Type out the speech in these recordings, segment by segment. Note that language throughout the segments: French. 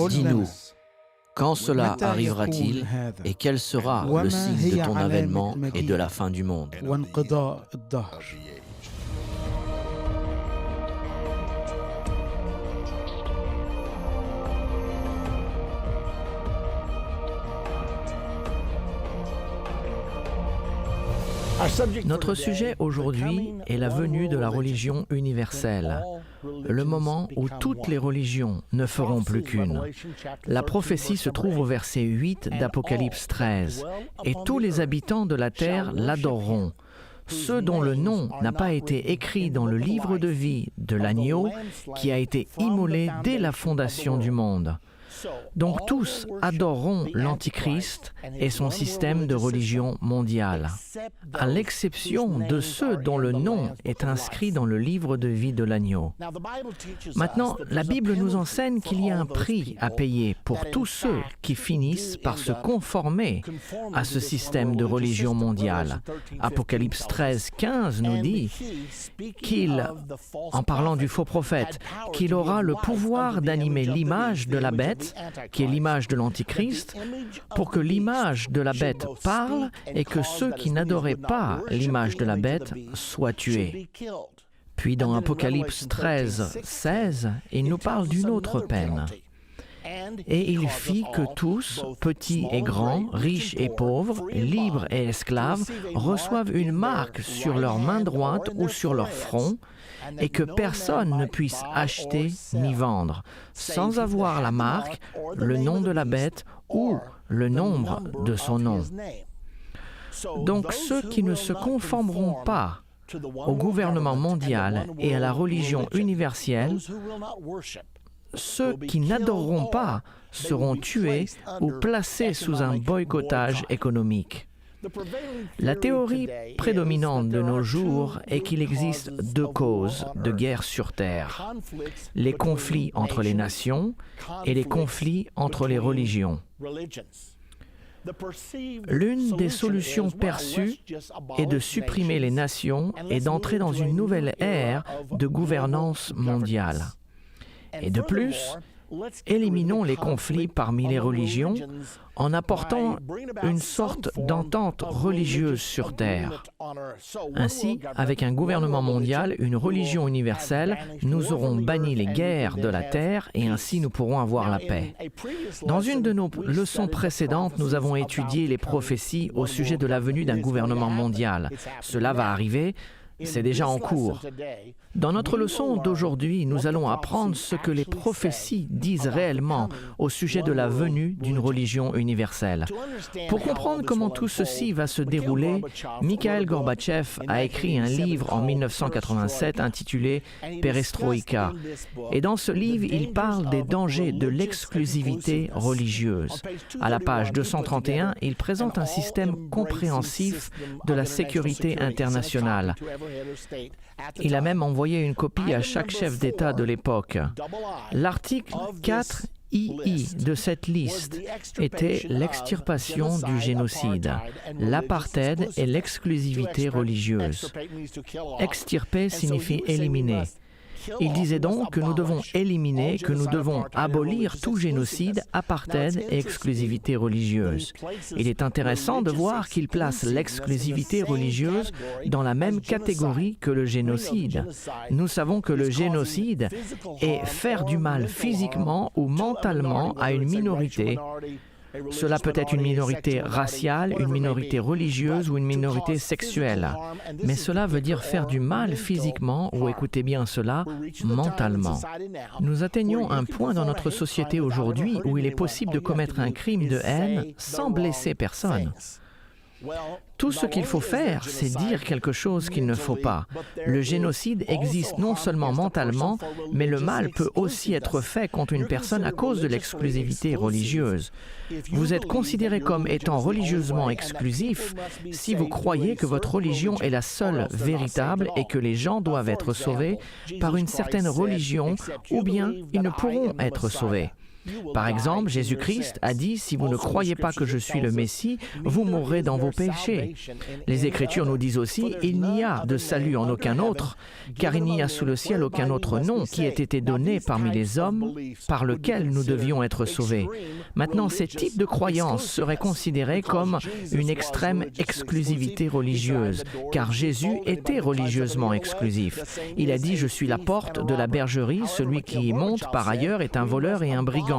Dis-nous, quand cela arrivera-t-il et quel sera le signe de ton avènement et de la fin du monde? Notre sujet aujourd'hui est la venue de la religion universelle, le moment où toutes les religions ne feront plus qu'une. La prophétie se trouve au verset 8 d'Apocalypse 13. « Et tous les habitants de la terre l'adoreront. Ceux dont le nom n'a pas été écrit dans le livre de vie de l'agneau qui a été immolé dès la fondation du monde. » Donc tous adoreront l'Antichrist et son système de religion mondiale, à l'exception de ceux dont le nom est inscrit dans le livre de vie de l'agneau. Maintenant, la Bible nous enseigne qu'il y a un prix à payer pour tous ceux qui finissent par se conformer à ce système de religion mondiale. Apocalypse 13, 15 nous dit qu'il, en parlant du faux prophète, qu'il aura le pouvoir d'animer l'image de la bête, qui est l'image de l'Antichrist, pour que l'image de la bête parle et que ceux qui n'adoraient pas l'image de la bête soient tués. Puis dans Apocalypse 13, 16, il nous parle d'une autre peine. Et il fit que tous, petits et grands, riches et pauvres, libres et esclaves, reçoivent une marque sur leur main droite ou sur leur front, et que personne ne puisse acheter ni vendre, sans avoir la marque, le nom de la bête ou le nombre de son nom. Donc ceux qui ne se conformeront pas au gouvernement mondial et à la religion universelle, ceux qui n'adoreront pas seront tués ou placés sous un boycottage économique. La théorie prédominante de nos jours est qu'il existe deux causes de guerre sur Terre, les conflits entre les nations et les conflits entre les religions. L'une des solutions perçues est de supprimer les nations et d'entrer dans une nouvelle ère de gouvernance mondiale. Et de plus, éliminons les conflits parmi les religions en apportant une sorte d'entente religieuse sur Terre. Ainsi, avec un gouvernement mondial, une religion universelle, nous aurons banni les guerres de la Terre et ainsi nous pourrons avoir la paix. Dans une de nos leçons précédentes, nous avons étudié les prophéties au sujet de la venue d'un gouvernement mondial. Cela va arriver. C'est déjà en cours. Dans notre leçon d'aujourd'hui, nous allons apprendre ce que les prophéties disent réellement au sujet de la venue d'une religion universelle. Pour comprendre comment tout ceci va se dérouler, Mikhail Gorbatchev a écrit un livre en 1987 intitulé « Perestroïka ». Et dans ce livre, il parle des dangers de l'exclusivité religieuse. À la page 231, il présente un système compréhensif de la sécurité internationale. Il a même envoyé une copie à chaque chef d'État de l'époque. L'article 4 II de cette liste était l'extirpation du génocide, l'apartheid et l'exclusivité religieuse. Extirper signifie éliminer. Il disait donc que nous devons éliminer, que nous devons abolir tout génocide, apartheid et exclusivité religieuse. Il est intéressant de voir qu'il place l'exclusivité religieuse dans la même catégorie que le génocide. Nous savons que le génocide est faire du mal physiquement ou mentalement à une minorité. Cela peut être une minorité raciale, une minorité religieuse ou une minorité sexuelle. Mais cela veut dire faire du mal physiquement ou, écoutez bien cela, mentalement. Nous atteignons un point dans notre société aujourd'hui où il est possible de commettre un crime de haine sans blesser personne. Tout ce qu'il faut faire, c'est dire quelque chose qu'il ne faut pas. Le génocide existe non seulement mentalement, mais le mal peut aussi être fait contre une personne à cause de l'exclusivité religieuse. Vous êtes considéré comme étant religieusement exclusif si vous croyez que votre religion est la seule véritable et que les gens doivent être sauvés par une certaine religion ou bien ils ne pourront être sauvés. Par exemple, Jésus-Christ a dit « Si vous ne croyez pas que je suis le Messie, vous mourrez dans vos péchés ». Les Écritures nous disent aussi « Il n'y a de salut en aucun autre, car il n'y a sous le ciel aucun autre nom qui ait été donné parmi les hommes par lequel nous devions être sauvés ». Maintenant, ces types de croyances seraient considérés comme une extrême exclusivité religieuse, car Jésus était religieusement exclusif. Il a dit « Je suis la porte de la bergerie, celui qui y monte par ailleurs est un voleur et un brigand ».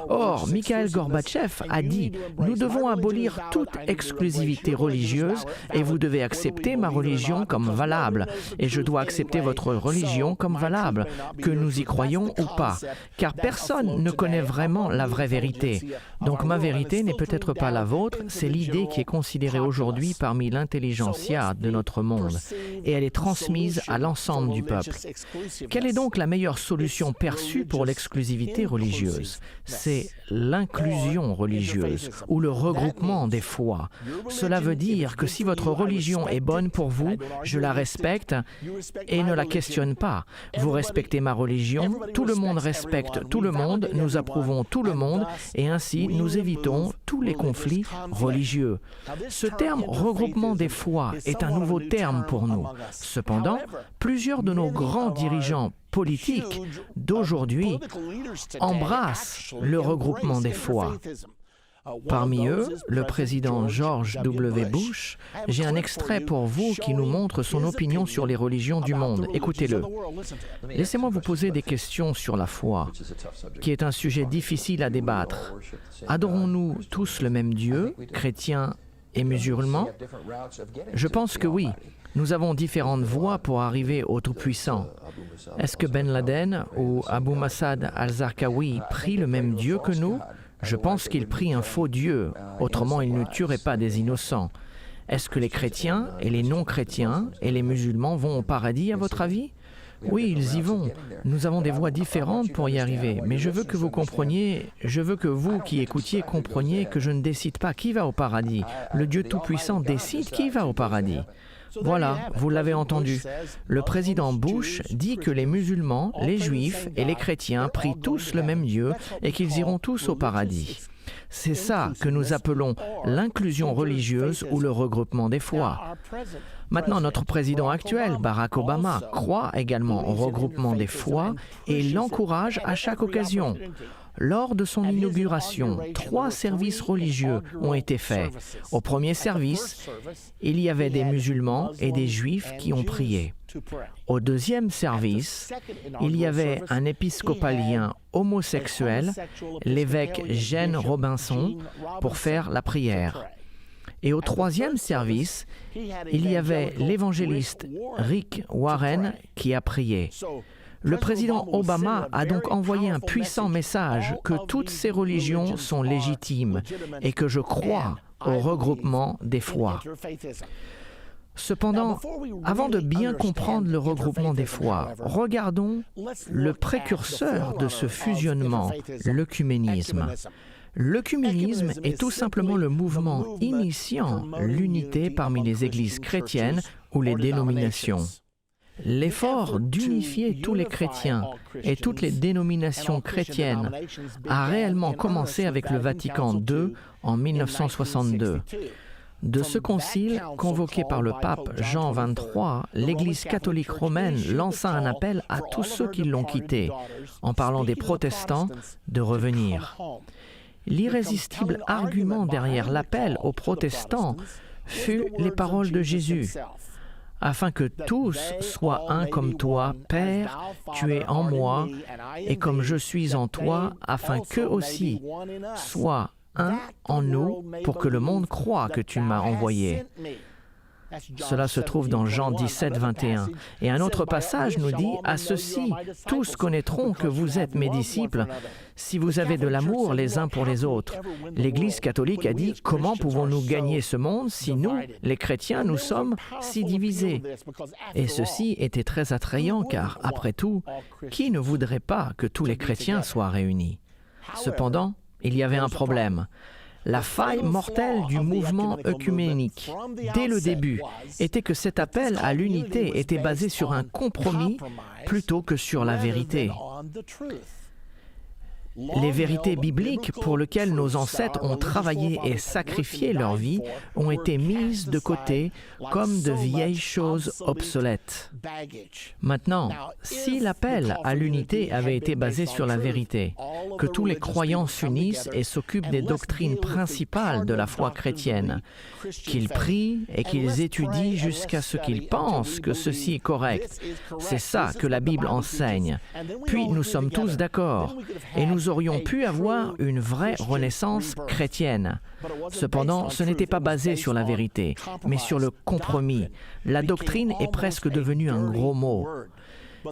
Or, Mikhaïl Gorbatchev a dit « Nous devons abolir toute exclusivité religieuse et vous devez accepter ma religion comme valable et je dois accepter votre religion comme valable, que nous y croyons ou pas, car personne ne connaît vraiment la vraie vérité. Donc ma vérité n'est peut-être pas la vôtre, c'est l'idée qui est considérée aujourd'hui parmi l'intelligentsia de notre monde et elle est transmise à l'ensemble du peuple. Quelle est donc la meilleure solution perçue pour l'exclusivité religieuse ? C'est l'inclusion religieuse ou le regroupement des foi. Cela veut dire que si votre religion est bonne pour vous, je la respecte et ne la questionne pas. Vous respectez ma religion, tout le monde respecte tout le monde, nous approuvons tout le monde et ainsi nous évitons tous les conflits religieux. Ce terme regroupement des foi est un nouveau terme pour nous. Cependant, plusieurs de nos grands dirigeants politiques d'aujourd'hui embrassent le regroupement des foi. Parmi eux, le président George W. Bush, j'ai un extrait pour vous qui nous montre son opinion sur les religions du monde. Écoutez-le. Laissez-moi vous poser des questions sur la foi, qui est un sujet difficile à débattre. Adorons-nous tous le même Dieu, chrétiens et musulmans? Je pense que oui. Nous avons différentes voies pour arriver au Tout-Puissant. Est-ce que Ben Laden ou Abu Massad al-Zarqawi prient le même Dieu que nous? Je pense qu'ils prient un faux Dieu, autrement ils ne tueraient pas des innocents. Est-ce que les chrétiens et les non-chrétiens et les musulmans vont au paradis à votre avis? Oui, ils y vont. Nous avons des voies différentes pour y arriver, mais je veux que vous compreniez, je veux que vous qui écoutiez compreniez que je ne décide pas qui va au paradis. Le Dieu Tout-Puissant décide qui va au paradis. Voilà, vous l'avez entendu. Le président Bush dit que les musulmans, les juifs et les chrétiens prient tous le même Dieu et qu'ils iront tous au paradis. C'est ça que nous appelons l'inclusion religieuse ou le regroupement des foi. Maintenant, notre président actuel, Barack Obama, croit également au regroupement des foi et l'encourage à chaque occasion. Lors de son inauguration, 3 services religieux ont été faits. Au premier service, il y avait des musulmans et des juifs qui ont prié. Au deuxième service, il y avait un épiscopalien homosexuel, l'évêque Gene Robinson, pour faire la prière. Et au troisième service, il y avait l'évangéliste Rick Warren qui a prié. Le président Obama a donc envoyé un puissant message que toutes ces religions sont légitimes et que je crois au regroupement des foi. Cependant, avant de bien comprendre le regroupement des foi, regardons le précurseur de ce fusionnement, l'œcuménisme. L'œcuménisme est tout simplement le mouvement initiant l'unité parmi les églises chrétiennes ou les dénominations. L'effort d'unifier tous les chrétiens et toutes les dénominations chrétiennes a réellement commencé avec le Vatican II en 1962. De ce concile, convoqué par le pape Jean XXIII, l'Église catholique romaine lança un appel à tous ceux qui l'ont quitté, en parlant des protestants, de revenir. L'irrésistible argument derrière l'appel aux protestants fut les paroles de Jésus. Afin que tous soient un comme toi, Père, tu es en moi, et comme je suis en toi, afin qu'eux aussi soient un en nous, pour que le monde croie que tu m'as envoyé. Cela se trouve dans Jean 17, 21. Et un autre passage nous dit « À ceci, tous connaîtront que vous êtes mes disciples, si vous avez de l'amour les uns pour les autres. » L'Église catholique a dit « Comment pouvons-nous gagner ce monde si nous, les chrétiens, nous sommes si divisés ?» Et ceci était très attrayant car, après tout, qui ne voudrait pas que tous les chrétiens soient réunis? Cependant, il y avait un problème. La faille mortelle du mouvement œcuménique, dès le début, était que cet appel à l'unité était basé sur un compromis plutôt que sur la vérité. Les vérités bibliques pour lesquelles nos ancêtres ont travaillé et sacrifié leur vie ont été mises de côté comme de vieilles choses obsolètes. Maintenant, si l'appel à l'unité avait été basé sur la vérité, que tous les croyants s'unissent et s'occupent des doctrines principales de la foi chrétienne, qu'ils prient et qu'ils étudient jusqu'à ce qu'ils pensent que ceci est correct, c'est ça que la Bible enseigne. Puis nous sommes tous d'accord et nous aurions pu avoir une vraie renaissance chrétienne. Cependant, ce n'était pas basé sur la vérité, mais sur le compromis. La doctrine est presque devenue un gros mot.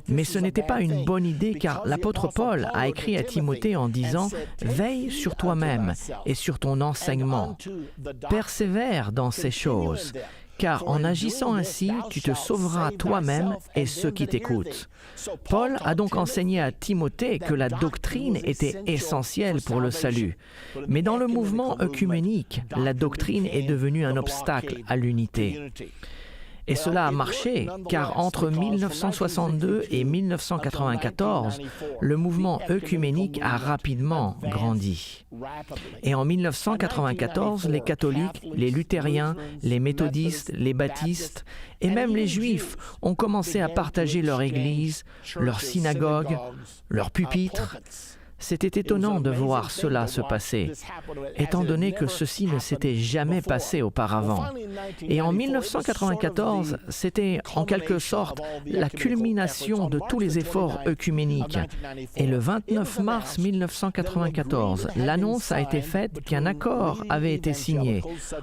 Mais ce n'était pas une bonne idée car l'apôtre Paul a écrit à Timothée en disant « Veille sur toi-même et sur ton enseignement. Persévère dans ces choses. » Car en agissant ainsi, tu te sauveras toi-même et ceux qui t'écoutent. Paul a donc enseigné à Timothée que la doctrine était essentielle pour le salut. Mais dans le mouvement œcuménique, la doctrine est devenue un obstacle à l'unité. Et cela a marché, car entre 1962 et 1994, le mouvement œcuménique a rapidement grandi. Et en 1994, les catholiques, les luthériens, les méthodistes, les baptistes et même les juifs ont commencé à partager leur église, leur synagogue, leur pupitre. C'était étonnant de voir cela se passer, étant donné que ceci ne s'était jamais passé auparavant. Et en 1994, c'était en quelque sorte la culmination de tous les efforts œcuméniques. Et le 29 mars 1994, l'annonce a été faite qu'un accord avait été signé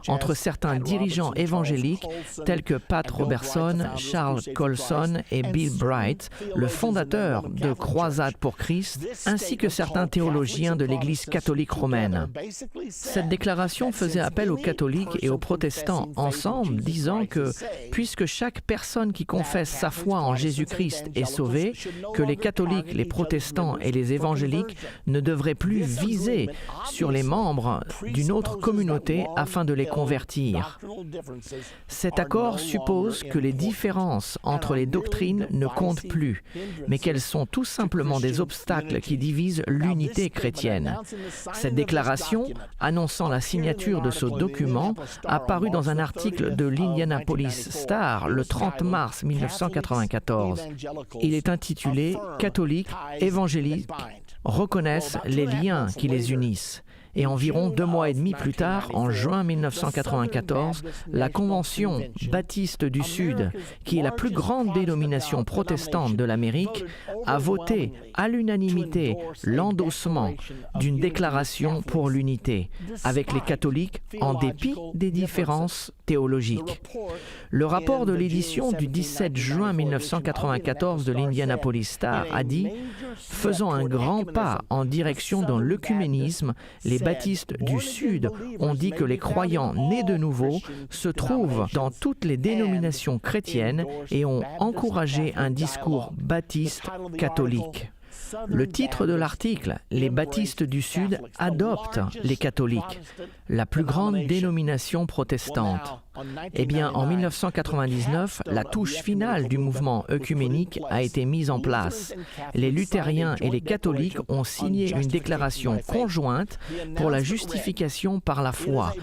entre certains dirigeants évangéliques tels que Pat Robertson, Charles Colson et Bill Bright, le fondateur de Croisade pour Christ, ainsi que certains théologiens de l'Église catholique romaine. Cette déclaration faisait appel aux catholiques et aux protestants ensemble, disant que, puisque chaque personne qui confesse sa foi en Jésus-Christ est sauvée, que les catholiques, les protestants et les évangéliques ne devraient plus viser sur les membres d'une autre communauté afin de les convertir. Cet accord suppose que les différences entre les doctrines ne comptent plus, mais qu'elles sont tout simplement des obstacles qui divisent l'unité chrétienne. Cette déclaration, annonçant la signature de ce document, a paru dans un article de l'Indianapolis Star le 30 mars 1994. Il est intitulé « Catholiques, évangéliques reconnaissent les liens qui les unissent ». Et environ 2 mois et demi plus tard, en juin 1994, la Convention baptiste du Sud, qui est la plus grande dénomination protestante de l'Amérique, a voté à l'unanimité l'endossement d'une déclaration pour l'unité avec les catholiques en dépit des différences théologiques. Le rapport de l'édition du 17 juin 1994 de l'Indianapolis Star a dit « Faisant un grand pas en direction dans l'œcuménisme, les baptistes du Sud ont dit que les croyants nés de nouveau se trouvent dans toutes les dénominations chrétiennes et ont encouragé un discours baptiste catholique. » Le titre de l'article, « Les baptistes du Sud adoptent les catholiques, la plus grande dénomination protestante ». Eh bien, en 1999, la touche finale du mouvement œcuménique a été mise en place. Les luthériens et les catholiques ont signé une déclaration conjointe pour la justification par la foi.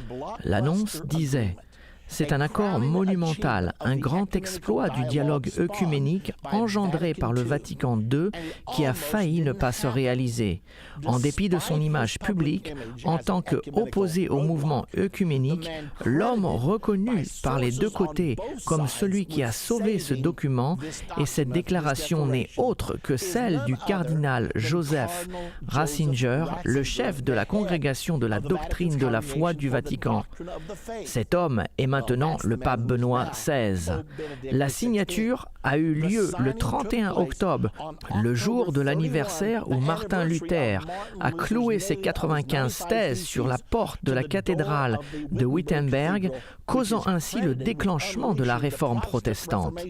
L'annonce disait « C'est un accord monumental, un grand exploit du dialogue œcuménique engendré par le Vatican II qui a failli ne pas se réaliser. En dépit de son image publique, en tant qu'opposé au mouvement œcuménique, l'homme reconnu par les deux côtés comme celui qui a sauvé ce document, et cette déclaration n'est autre que celle du cardinal Joseph Ratzinger, le chef de la congrégation de la doctrine de la foi du Vatican. Cet homme est maintenant maintenant le pape Benoît XVI. La signature a eu lieu le 31 octobre, le jour de l'anniversaire où Martin Luther a cloué ses 95 thèses sur la porte de la cathédrale de Wittenberg, causant ainsi le déclenchement de la réforme protestante.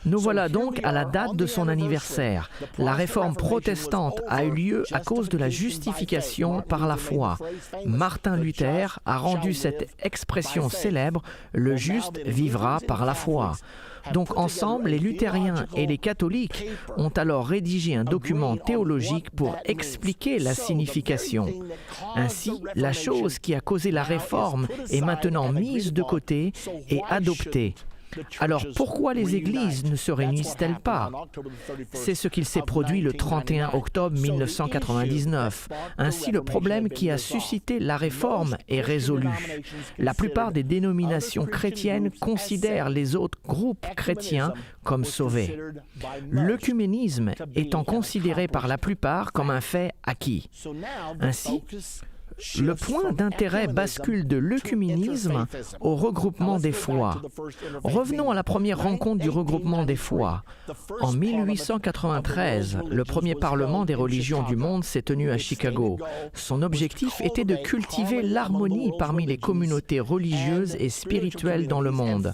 Nous voilà donc à la date de son anniversaire. La réforme protestante a eu lieu à cause de la justification par la foi. Martin Luther a rendu cette expression célèbre « le juste vivra par la foi ». Donc ensemble, les luthériens et les catholiques ont alors rédigé un document théologique pour expliquer la signification. Ainsi, la chose qui a causé la réforme est maintenant mise de côté et adoptée. Alors pourquoi les églises ne se réunissent-elles pas? C'est ce qu'il s'est produit le 31 octobre 1999. Ainsi, le problème qui a suscité la réforme est résolu. La plupart des dénominations chrétiennes considèrent les autres groupes chrétiens comme sauvés. L'œcuménisme étant considéré par la plupart comme un fait acquis. Ainsi, le point d'intérêt bascule de l'œcuménisme au regroupement des foi. Revenons à la première rencontre du regroupement des foi. En 1893, le premier parlement des religions du monde s'est tenu à Chicago. Son objectif était de cultiver l'harmonie parmi les communautés religieuses et spirituelles dans le monde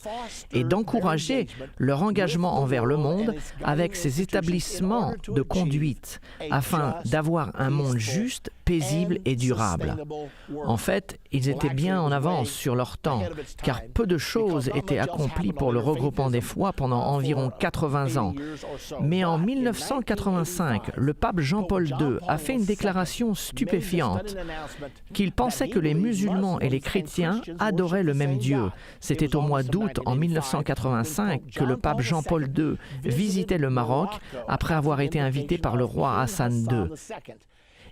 et d'encourager leur engagement envers le monde avec ses établissements de conduite afin d'avoir un monde juste, paisible et durable. En fait, ils étaient bien en avance sur leur temps, car peu de choses étaient accomplies pour le regroupement des foi pendant environ 80 ans. Mais en 1985, le pape Jean-Paul II a fait une déclaration stupéfiante, qu'il pensait que les musulmans et les chrétiens adoraient le même Dieu. C'était au mois d'août en 1985 que le pape Jean-Paul II visitait le Maroc après avoir été invité par le roi Hassan II.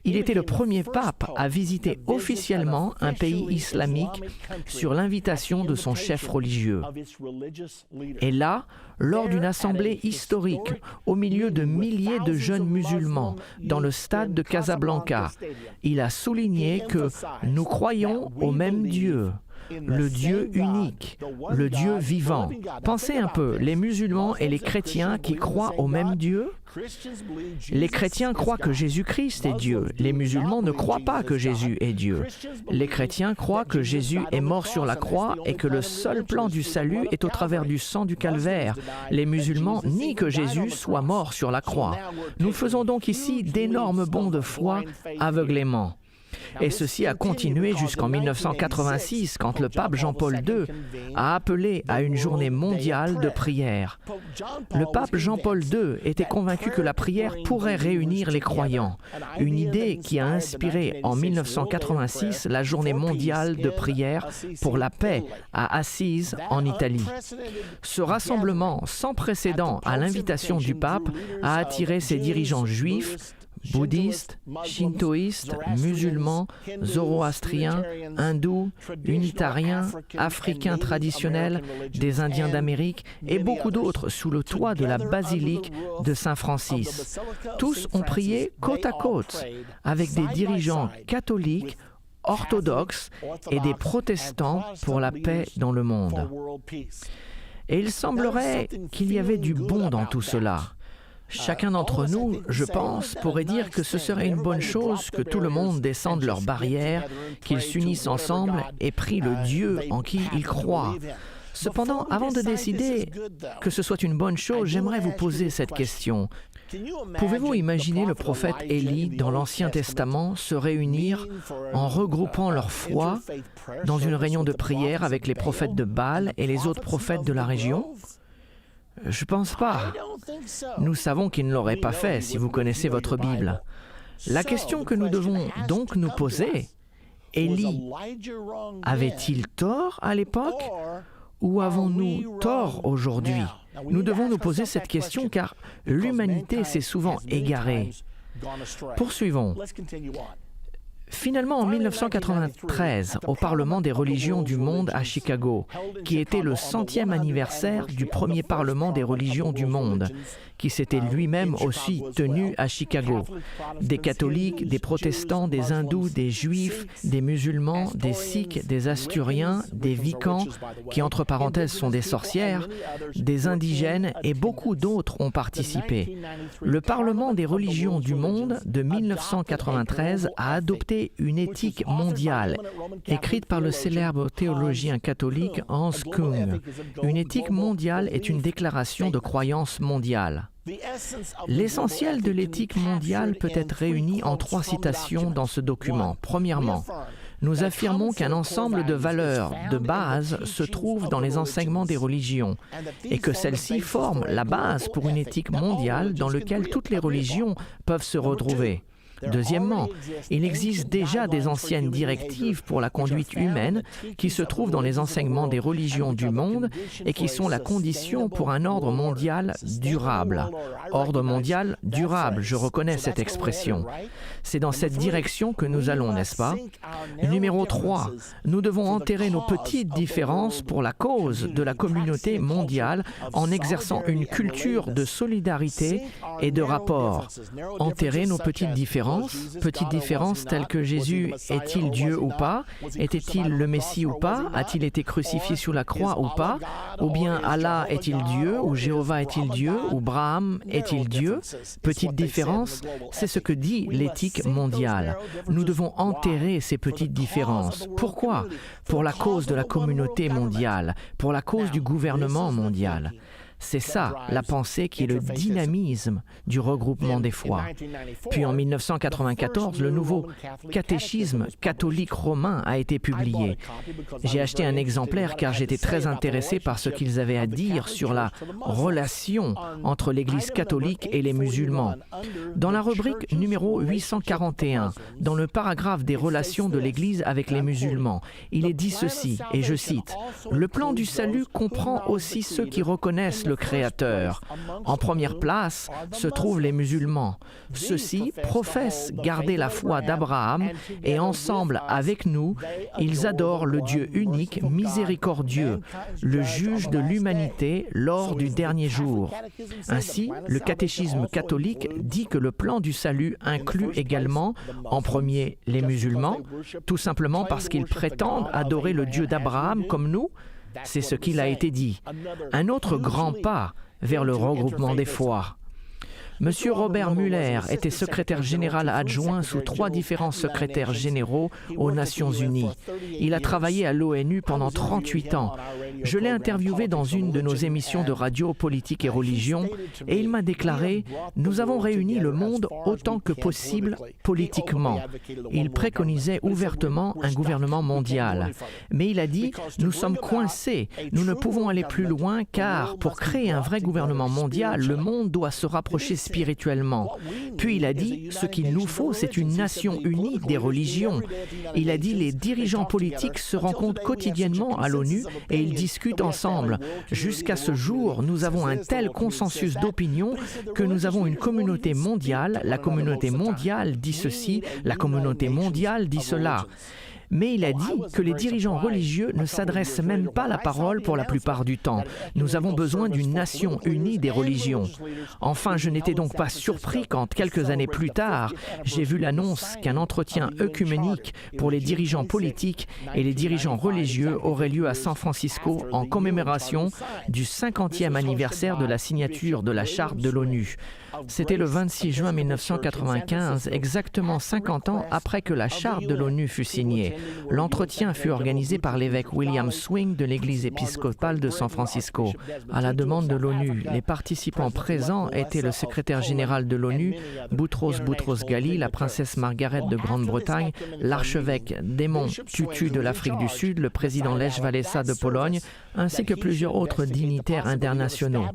Il était le premier pape à visiter officiellement un pays islamique sur l'invitation de son chef religieux. Et là, lors d'une assemblée historique, au milieu de milliers de jeunes musulmans, dans le stade de Casablanca, il a souligné que nous croyons au même Dieu. Le Dieu unique, le Dieu vivant. Pensez un peu, les musulmans et les chrétiens qui croient au même Dieu. Les chrétiens croient que Jésus-Christ est Dieu. Les musulmans ne croient pas que Jésus est Dieu. Les chrétiens croient que Jésus est mort sur la croix et que le seul plan du salut est au travers du sang du calvaire. Les musulmans nient que Jésus soit mort sur la croix. Nous faisons donc ici d'énormes bonds de foi aveuglément. Et ceci a continué jusqu'en 1986, quand le pape Jean-Paul II a appelé à une journée mondiale de prière. Le pape Jean-Paul II était convaincu que la prière pourrait réunir les croyants, une idée qui a inspiré en 1986 la journée mondiale de prière pour la paix à Assise en Italie. Ce rassemblement sans précédent à l'invitation du pape a attiré ses dirigeants juifs, bouddhistes, shintoïstes, musulmans, zoroastriens, hindous, unitariens, africains traditionnels, des Indiens d'Amérique et beaucoup d'autres sous le toit de la basilique de Saint-Francis. Tous ont prié côte à côte avec des dirigeants catholiques, orthodoxes et des protestants pour la paix dans le monde. Et il semblerait qu'il y avait du bon dans tout cela. Chacun d'entre nous, je pense, pourrait dire que ce serait une bonne chose que tout le monde descende leurs barrières, qu'ils s'unissent ensemble et prient le Dieu en qui ils croient. Cependant, avant de décider que ce soit une bonne chose, j'aimerais vous poser cette question. Pouvez-vous imaginer le prophète Élie dans l'Ancien Testament se réunir en regroupant leur foi dans une réunion de prière avec les prophètes de Baal et les autres prophètes de la région? Je pense pas. Nous savons qu'il ne l'aurait pas fait si vous connaissez votre Bible. La question que nous devons donc nous poser, Élie avait-il tort à l'époque ou avons-nous tort aujourd'hui? Nous devons nous poser cette question car l'humanité s'est souvent égarée. Poursuivons. Finalement, en 1993, au Parlement des religions du monde à Chicago, qui était le 100e anniversaire du premier Parlement des religions du monde, qui s'était lui-même aussi tenu à Chicago. Des catholiques, des protestants, des hindous, des juifs, des musulmans, des sikhs, des asturiens, des vicans, qui entre parenthèses sont des sorcières, des indigènes et beaucoup d'autres ont participé. Le Parlement des religions du monde de 1993 a adopté une éthique mondiale, écrite par le célèbre théologien catholique Hans Kung. Une éthique mondiale est une déclaration de croyance mondiale. L'essentiel de l'éthique mondiale peut être réuni en 3 citations dans ce document. Premièrement, nous affirmons qu'un ensemble de valeurs de base se trouve dans les enseignements des religions et que celles-ci forment la base pour une éthique mondiale dans laquelle toutes les religions peuvent se retrouver. Deuxièmement, il existe déjà des anciennes directives pour la conduite humaine qui se trouvent dans les enseignements des religions du monde et qui sont la condition pour un ordre mondial durable. Ordre mondial durable, je reconnais cette expression. C'est dans cette direction que nous allons, n'est-ce pas? Numéro 3, nous devons enterrer nos petites différences pour la cause de la communauté mondiale en exerçant une culture de solidarité et de rapport. Enterrer nos petites différences telles que Jésus est-il Dieu ou pas? Était-il le Messie ou pas? A-t-il été crucifié sur la croix ou pas? Ou bien Allah est-il Dieu? Ou Jéhovah est-il Dieu? Ou Braham est-il Dieu? Petites différences, c'est ce que dit l'éthique mondiale. Nous devons enterrer ces petites différences. Pourquoi? Pour la cause de la communauté mondiale, pour la cause du gouvernement mondial. C'est ça, la pensée qui est le dynamisme du regroupement des foi. Puis en 1994, le nouveau catéchisme catholique romain a été publié. J'ai acheté un exemplaire car j'étais très intéressé par ce qu'ils avaient à dire sur la relation entre l'Église catholique et les musulmans. Dans la rubrique numéro 841, dans le paragraphe des relations de l'Église avec les musulmans, il est dit ceci, et je cite, « Le plan du salut comprend aussi ceux qui reconnaissent le Créateur. En première place se trouvent les musulmans. Ceux-ci professent garder la foi d'Abraham et ensemble avec nous, ils adorent le Dieu unique, miséricordieux, le juge de l'humanité lors du dernier jour. Ainsi, le catéchisme catholique dit que le plan du salut inclut également, en premier, les musulmans, tout simplement parce qu'ils prétendent adorer le Dieu d'Abraham comme nous. C'est ce qu'il a été dit. Un autre grand pas vers le regroupement des foi. Monsieur Robert Muller était secrétaire général adjoint sous 3 différents secrétaires généraux aux Nations Unies. Il a travaillé à l'ONU pendant 38 ans. Je l'ai interviewé dans une de nos émissions de radio Politique et Religion et il m'a déclaré « Nous avons réuni le monde autant que possible politiquement ». Il préconisait ouvertement un gouvernement mondial. Mais il a dit « Nous sommes coincés, nous ne pouvons aller plus loin car pour créer un vrai gouvernement mondial, le monde doit se rapprocher spirituellement. » Puis il a dit, ce qu'il nous faut, c'est une nation unie des religions. Il a dit, les dirigeants politiques se rencontrent quotidiennement à l'ONU et ils discutent ensemble. Jusqu'à ce jour, nous avons un tel consensus d'opinion que nous avons une communauté mondiale. La communauté mondiale dit ceci, la communauté mondiale dit cela. Mais il a dit que les dirigeants religieux ne s'adressent même pas la parole pour la plupart du temps. Nous avons besoin d'une nation unie des religions. Enfin, je n'étais donc pas surpris quand, quelques années plus tard, j'ai vu l'annonce qu'un entretien œcuménique pour les dirigeants politiques et les dirigeants religieux aurait lieu à San Francisco en commémoration du 50e anniversaire de la signature de la Charte de l'ONU. C'était le 26 juin 1995, exactement 50 ans après que la Charte de l'ONU fut signée. L'entretien fut organisé par l'évêque William Swing de l'Église épiscopale de San Francisco. À la demande de l'ONU, les participants présents étaient le secrétaire général de l'ONU, Boutros Boutros-Ghali, la princesse Margaret de Grande-Bretagne, l'archevêque Desmond Tutu de l'Afrique du Sud, le président Lech Walesa de Pologne, ainsi que plusieurs autres dignitaires internationaux.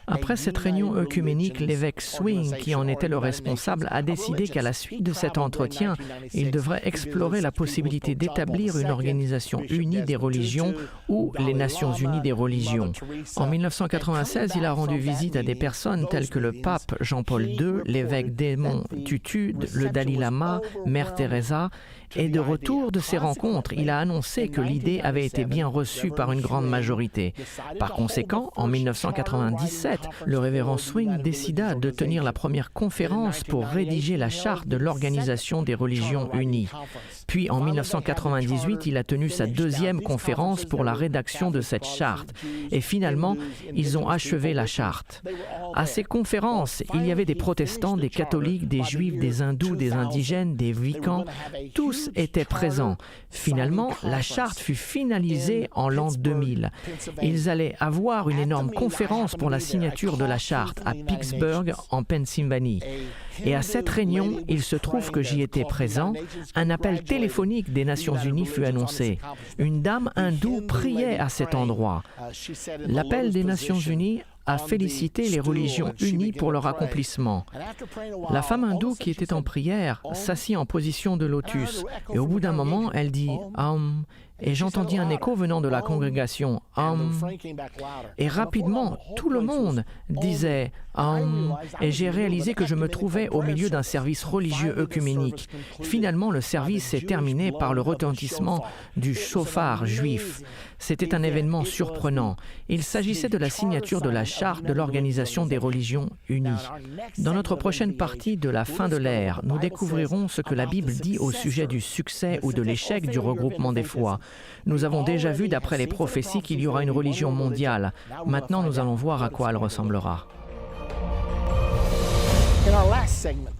Après cette réunion œcuménique, l'évêque Swing, qui en était le responsable, a décidé qu'à la suite de cet entretien, il devrait explorer la possibilité possibilité d'établir une organisation unie des religions ou les Nations unies des religions. En 1996, il a rendu visite à des personnes telles que le pape Jean-Paul II, l'évêque Desmond Tutu, le Dalai Lama, Mère Teresa, et de retour de ces rencontres, il a annoncé que l'idée avait été bien reçue par une grande majorité. Par conséquent, en 1997, le révérend Swing décida de tenir la première conférence pour rédiger la charte de l'Organisation des religions unies. Puis en 1998, il a tenu sa deuxième conférence pour la rédaction de cette charte. Et finalement, ils ont achevé la charte. À ces conférences, il y avait des protestants, des catholiques, des juifs, des hindous, des indigènes, des wiccans. Tous étaient présents. Finalement, la charte fut finalisée en l'an 2000. Ils allaient avoir une énorme conférence pour la signature de la charte à Pittsburgh, en Pennsylvanie. Et à cette réunion, il se trouve que j'y étais présent, un appel téléphonique des Nations Unies fut annoncé. Une dame hindoue priait à cet endroit. L'appel des Nations Unies a félicité les religions unies pour leur accomplissement. La femme hindoue qui était en prière s'assit en position de lotus et au bout d'un moment, elle dit « Om ». Et j'entendis un écho venant de la congrégation « Om ». Et rapidement, tout le monde disait « Om ». Et j'ai réalisé que je me trouvais au milieu d'un service religieux œcuménique. Finalement, le service s'est terminé par le retentissement du chauffard juif. C'était un événement surprenant. Il s'agissait de la signature de la charte de l'Organisation des religions unies. Dans notre prochaine partie de la fin de l'ère, nous découvrirons ce que la Bible dit au sujet du succès ou de l'échec du regroupement des foi. Nous avons déjà vu d'après les prophéties qu'il y aura une religion mondiale. Maintenant, nous allons voir à quoi elle ressemblera.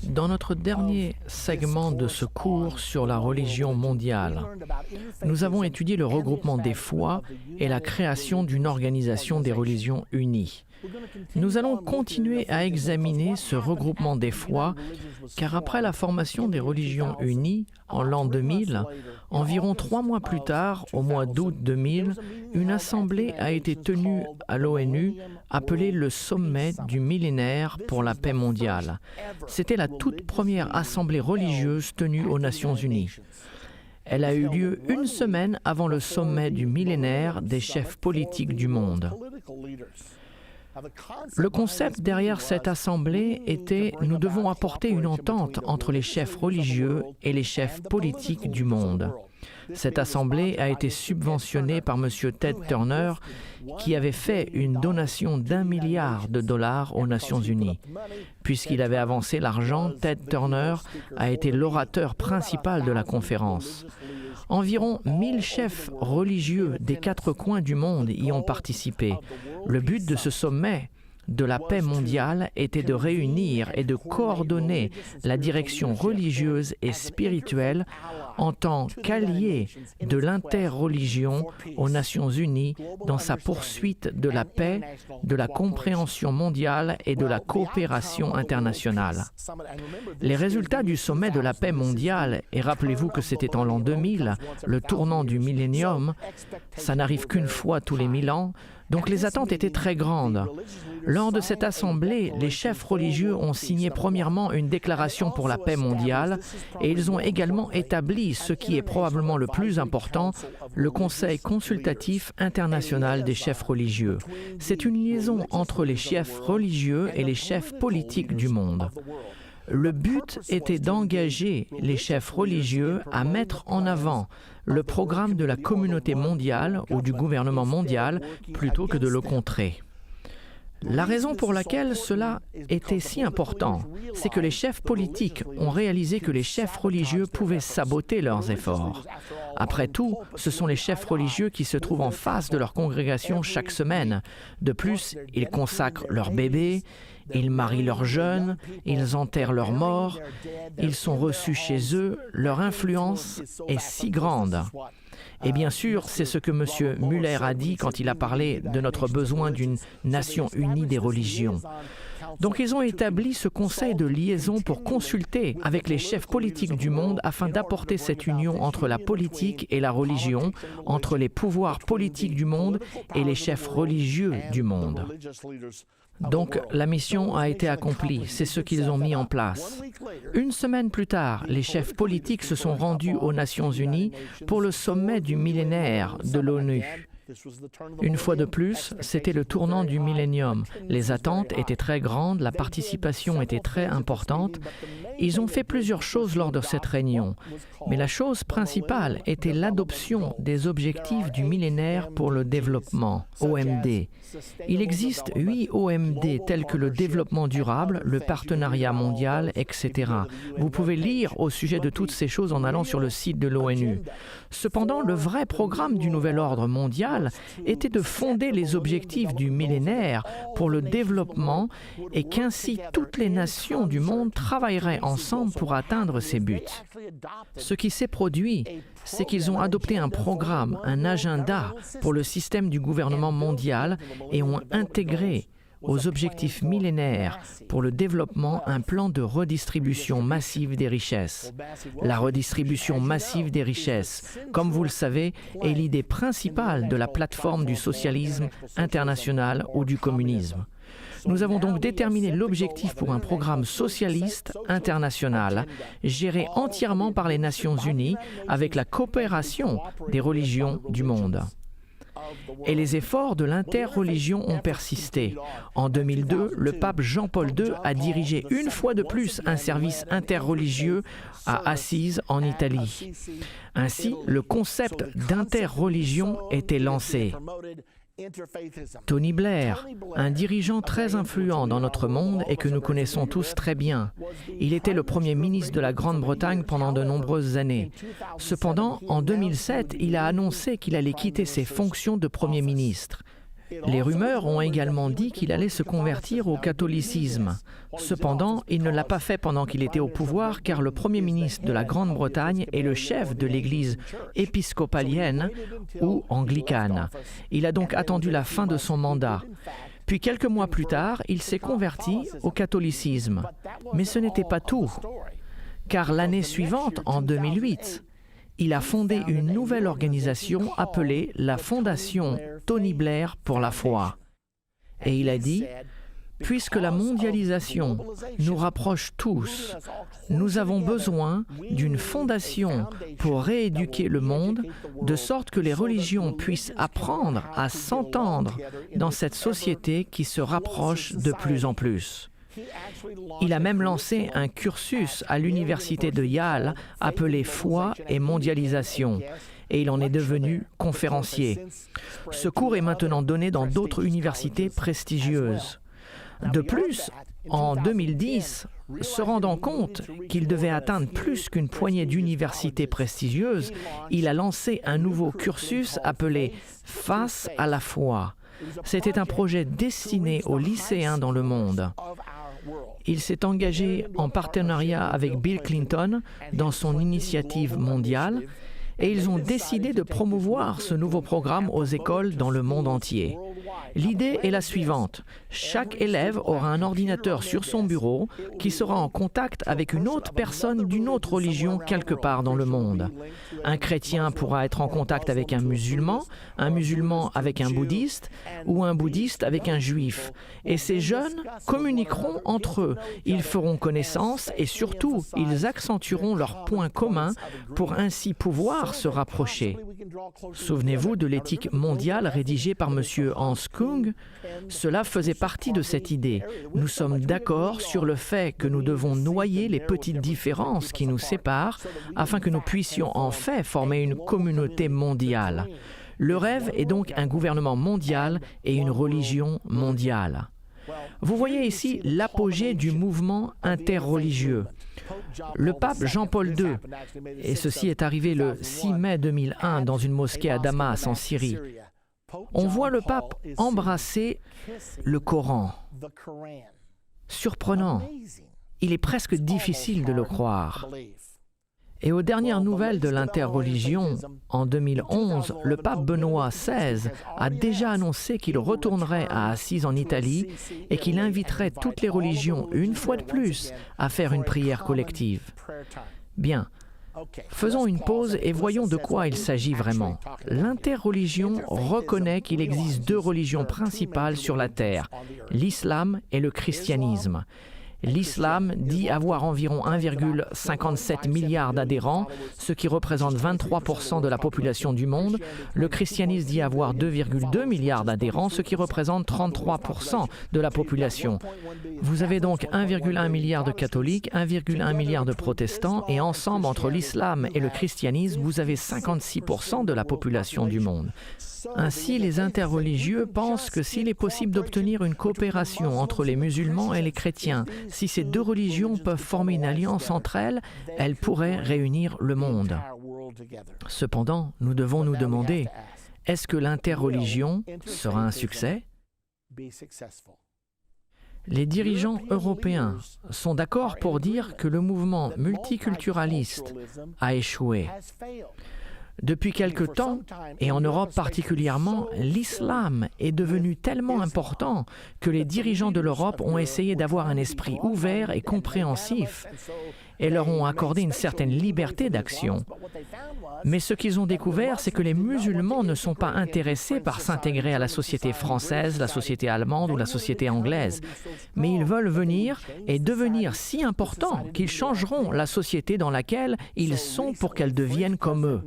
Dans notre dernier segment de ce cours sur la religion mondiale, nous avons étudié le regroupement des foi et la création d'une organisation des religions unies. Nous allons continuer à examiner ce regroupement des foi, car après la formation des religions unies en l'an 2000, environ 3 mois plus tard, au mois d'août 2000, une assemblée a été tenue à l'ONU appelée le Sommet du millénaire pour la paix mondiale. C'était la toute première assemblée religieuse tenue aux Nations Unies. Elle a eu lieu une semaine avant le sommet du millénaire des chefs politiques du monde. Le concept derrière cette assemblée était « Nous devons apporter une entente entre les chefs religieux et les chefs politiques du monde ». Cette assemblée a été subventionnée par M. Ted Turner, qui avait fait une donation d'$1 milliard aux Nations Unies. Puisqu'il avait avancé l'argent, Ted Turner a été l'orateur principal de la conférence. Environ 1000 chefs religieux des 4 coins du monde y ont participé. Le but de ce sommet de la paix mondiale était de réunir et de coordonner la direction religieuse et spirituelle en tant qu'allié de l'interreligion aux Nations Unies dans sa poursuite de la paix, de la compréhension mondiale et de la coopération internationale. Les résultats du sommet de la paix mondiale, et rappelez-vous que c'était en l'an 2000, le tournant du millénium, ça n'arrive qu'une fois tous les 1000 ans, donc les attentes étaient très grandes. Lors de cette assemblée, les chefs religieux ont signé premièrement une déclaration pour la paix mondiale et ils ont également établi ce qui est probablement le plus important, le Conseil consultatif international des chefs religieux. C'est une liaison entre les chefs religieux et les chefs politiques du monde. Le but était d'engager les chefs religieux à mettre en avant le programme de la communauté mondiale ou du gouvernement mondial plutôt que de le contrer. La raison pour laquelle cela était si important, c'est que les chefs politiques ont réalisé que les chefs religieux pouvaient saboter leurs efforts. Après tout, ce sont les chefs religieux qui se trouvent en face de leur congrégation chaque semaine. De plus, ils consacrent leurs bébés, ils marient leurs jeunes, ils enterrent leurs morts, ils sont reçus chez eux, leur influence est si grande. Et bien sûr, c'est ce que M. Muller a dit quand il a parlé de notre besoin d'une nation unie des religions. Donc ils ont établi ce conseil de liaison pour consulter avec les chefs politiques du monde afin d'apporter cette union entre la politique et la religion, entre les pouvoirs politiques du monde et les chefs religieux du monde. Donc, la mission a été accomplie, c'est ce qu'ils ont mis en place. Une semaine plus tard, les chefs politiques se sont rendus aux Nations Unies pour le sommet du millénaire de l'ONU. Une fois de plus, c'était le tournant du millénium. Les attentes étaient très grandes, la participation était très importante. Ils ont fait plusieurs choses lors de cette réunion, mais la chose principale était l'adoption des objectifs du millénaire pour le développement, OMD. Il existe 8 OMD tels que le développement durable, le partenariat mondial, etc. Vous pouvez lire au sujet de toutes ces choses en allant sur le site de l'ONU. Cependant, le vrai programme du nouvel ordre mondial était de fonder les objectifs du millénaire pour le développement et qu'ainsi toutes les nations du monde travailleraient ensemble pour atteindre ces buts. Ce qui s'est produit, c'est qu'ils ont adopté un programme, un agenda pour le système du gouvernement mondial et ont intégré aux objectifs millénaires pour le développement un plan de redistribution massive des richesses. La redistribution massive des richesses, comme vous le savez, est l'idée principale de la plateforme du socialisme international ou du communisme. Nous avons donc déterminé l'objectif pour un programme socialiste international géré entièrement par les Nations Unies avec la coopération des religions du monde. Et les efforts de l'interreligion ont persisté. En 2002, le pape Jean-Paul II a dirigé une fois de plus un service interreligieux à Assise en Italie. Ainsi, le concept d'interreligion était lancé. Tony Blair, un dirigeant très influent dans notre monde et que nous connaissons tous très bien. Il était le premier ministre de la Grande-Bretagne pendant de nombreuses années. Cependant, en 2007, il a annoncé qu'il allait quitter ses fonctions de premier ministre. Les rumeurs ont également dit qu'il allait se convertir au catholicisme. Cependant, il ne l'a pas fait pendant qu'il était au pouvoir car le Premier ministre de la Grande-Bretagne est le chef de l'Église épiscopalienne ou anglicane. Il a donc attendu la fin de son mandat. Puis quelques mois plus tard, il s'est converti au catholicisme. Mais ce n'était pas tout, car l'année suivante, en 2008, il a fondé une nouvelle organisation appelée la Fondation Tony Blair pour la foi. Et il a dit, « Puisque la mondialisation nous rapproche tous, nous avons besoin d'une fondation pour rééduquer le monde, de sorte que les religions puissent apprendre à s'entendre dans cette société qui se rapproche de plus en plus. » Il a même lancé un cursus à l'université de Yale appelé Foi et mondialisation et il en est devenu conférencier. Ce cours est maintenant donné dans d'autres universités prestigieuses. De plus, en 2010, se rendant compte qu'il devait atteindre plus qu'une poignée d'universités prestigieuses, il a lancé un nouveau cursus appelé Face à la foi. C'était un projet destiné aux lycéens dans le monde. Il s'est engagé en partenariat avec Bill Clinton dans son initiative mondiale et ils ont décidé de promouvoir ce nouveau programme aux écoles dans le monde entier. L'idée est la suivante. Chaque élève aura un ordinateur sur son bureau qui sera en contact avec une autre personne d'une autre religion quelque part dans le monde. Un chrétien pourra être en contact avec un musulman avec un bouddhiste ou un bouddhiste avec un juif. Et ces jeunes communiqueront entre eux. Ils feront connaissance et surtout, ils accentueront leurs points communs pour ainsi pouvoir se rapprocher. Souvenez-vous de l'éthique mondiale rédigée par M. Hans Kung. Cela faisait partie de cette idée. Nous sommes d'accord sur le fait que nous devons noyer les petites différences qui nous séparent afin que nous puissions en fait former une communauté mondiale. Le rêve est donc un gouvernement mondial et une religion mondiale. Vous voyez ici l'apogée du mouvement interreligieux. Le pape Jean-Paul II, et ceci est arrivé le 6 mai 2001 dans une mosquée à Damas en Syrie, on voit le pape embrasser le Coran. Surprenant. Il est presque difficile de le croire. Et aux dernières nouvelles de l'interreligion, en 2011, le pape Benoît XVI a déjà annoncé qu'il retournerait à Assise en Italie et qu'il inviterait toutes les religions, une fois de plus, à faire une prière collective. Bien, faisons une pause et voyons de quoi il s'agit vraiment. L'interreligion reconnaît qu'il existe deux religions principales sur la terre, l'islam et le christianisme. L'islam dit avoir environ 1,57 milliard d'adhérents, ce qui représente 23% de la population du monde. Le christianisme dit avoir 2,2 milliards d'adhérents, ce qui représente 33% de la population. Vous avez donc 1,1 milliard de catholiques, 1,1 milliard de protestants, et ensemble, entre l'islam et le christianisme, vous avez 56% de la population du monde. Ainsi, les interreligieux pensent que s'il est possible d'obtenir une coopération entre les musulmans et les chrétiens, si ces deux religions peuvent former une alliance entre elles, elles pourraient réunir le monde. Cependant, nous devons nous demander, est-ce que l'interreligion sera un succès? Les dirigeants européens sont d'accord pour dire que le mouvement multiculturaliste a échoué. Depuis quelque temps, et en Europe particulièrement, l'islam est devenu tellement important que les dirigeants de l'Europe ont essayé d'avoir un esprit ouvert et compréhensif et leur ont accordé une certaine liberté d'action. Mais ce qu'ils ont découvert, c'est que les musulmans ne sont pas intéressés par s'intégrer à la société française, la société allemande ou la société anglaise. Mais ils veulent venir et devenir si importants qu'ils changeront la société dans laquelle ils sont pour qu'elle devienne comme eux.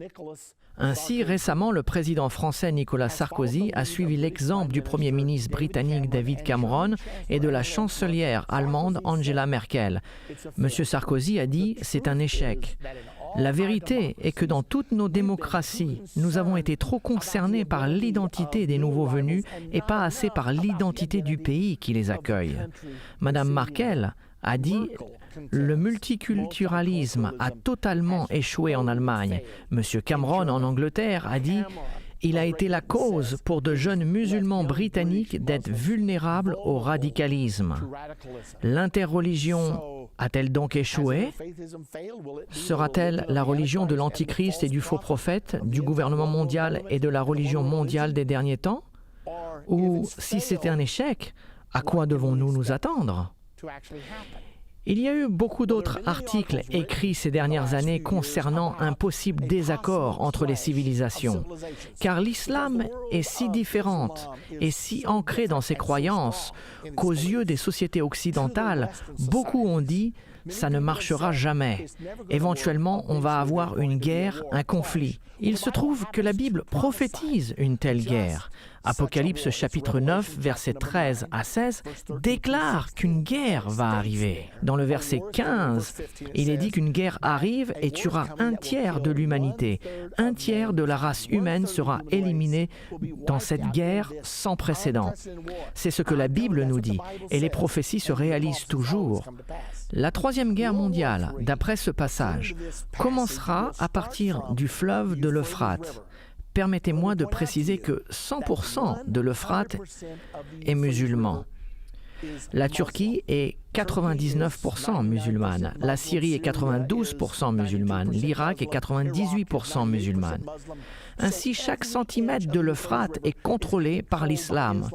Ainsi, récemment, le président français Nicolas Sarkozy a suivi l'exemple du Premier ministre britannique David Cameron et de la chancelière allemande Angela Merkel. M. Sarkozy a dit « c'est un échec ». La vérité est que dans toutes nos démocraties, nous avons été trop concernés par l'identité des nouveaux venus et pas assez par l'identité du pays qui les accueille. Madame Merkel a dit « le multiculturalisme a totalement échoué en Allemagne ». Monsieur Cameron en Angleterre a dit « il a été la cause pour de jeunes musulmans britanniques d'être vulnérables au radicalisme ». L'interreligion a-t-elle donc échoué? Sera-t-elle la religion de l'Antichrist et du faux prophète, du gouvernement mondial et de la religion mondiale des derniers temps? Ou, si c'était un échec, à quoi devons-nous nous attendre? Il y a eu beaucoup d'autres articles écrits ces dernières années concernant un possible désaccord entre les civilisations, car l'islam est si différente et si ancrée dans ses croyances qu'aux yeux des sociétés occidentales, beaucoup ont dit « ça ne marchera jamais ». Éventuellement, on va avoir une guerre, un conflit. Il se trouve que la Bible prophétise une telle guerre. Apocalypse chapitre 9, versets 13 à 16, déclare qu'une guerre va arriver. Dans le verset 15, il est dit qu'une guerre arrive et tuera un tiers de l'humanité. Un tiers de la race humaine sera éliminé dans cette guerre sans précédent. C'est ce que la Bible nous dit, et les prophéties se réalisent toujours. La Troisième Guerre mondiale, d'après ce passage, commencera à partir du fleuve de l'Euphrate. Permettez-moi de préciser que 100% de l'Euphrate est musulman. La Turquie est 99% musulmane, la Syrie est 92% musulmane, l'Irak est 98% musulmane. Ainsi, chaque centimètre de l'Euphrate est contrôlé par l'islam.